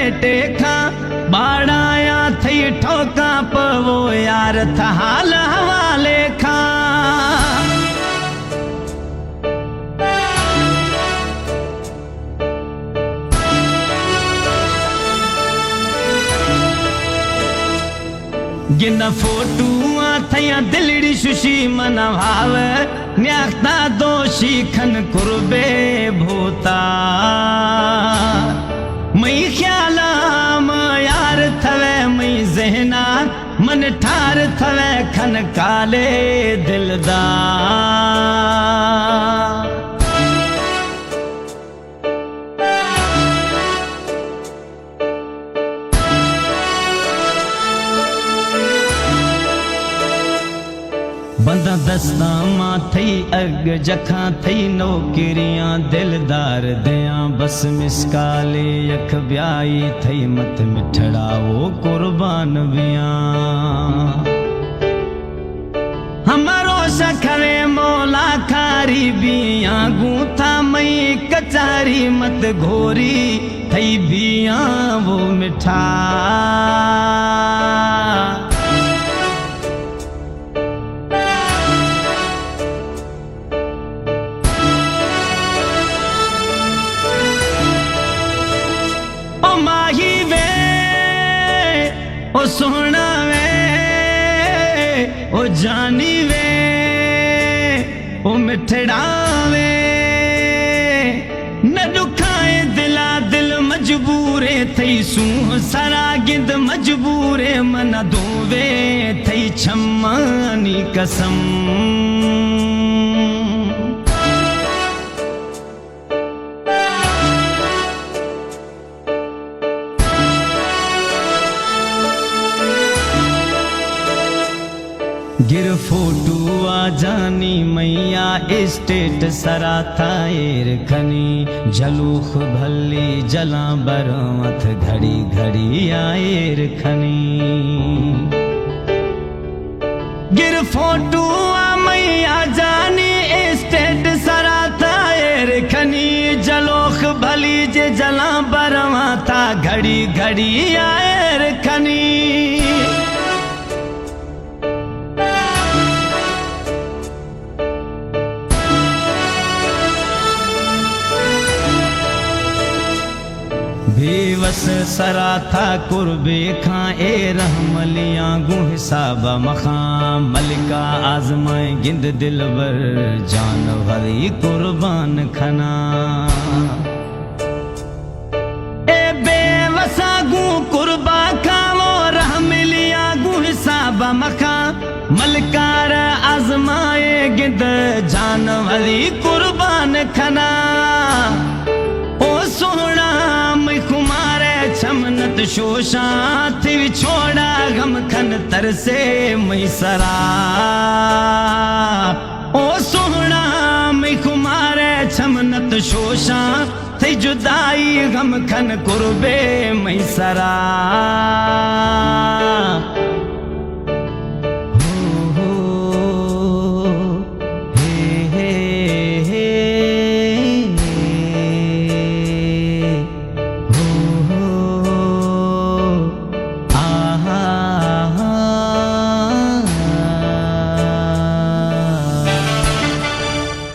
पेटे खा बाड़ाया थई ठोका पवो यार था हाल हवाले खा गिन फोटुआ थया दिलड़ी शुशी मन भाव न्याख्ता दोषी खन कुर्बे भूता मई ख्यालाम यार थवे मई जहना मन ठार थवे खन काले दिलदार बंदा दस्ता मां थई अग जखा थई नौकरियां दिलदार दिया बस मिसकाले यख ब्याई थई मत मिठड़ा वो कुर्बान बिया हमारो सखरे मौला खारी बिया गूथा मई कचारी मत घोरी थई बिया वो मिठा ओ सोना वे ओ जानी वे ओ मिठड़ा वे न दुखाए दिला दिल मजबूरे थई सूह सरा गिंद मजबूरे मन दोवे थई छम्मानी कसम गिर फोटुआ जानी मैया स्टेट सरा थाएर खनी जलूख भल्ली जला बरमथ घड़ी घड़ी आएर खनी गिर फोटुआ मैया जानी स्टेट सरा थाएर खनी जलोख भली जे जला बरमथ घड़ी घड़ी आएर खनी बेवस सरा था कुर्बे खां ए रहमलियां गु हिसाब मखां मलिका आजमाए गिंद दिलबर जानवरी कुर्बान खना ए बेवसा गु कुर्बा खा वो रहमलियां गु हिसाब मखां मलिकार आजमाए गिंद जानवरी कुर्बान खना ओ सोना छमनत शोशा थी छोड़ा गम खन तरसे मई सरा ओ सोहना मई कुमारे छमनत शोशा थी जुदाई गम खन कुर्बे मई सरा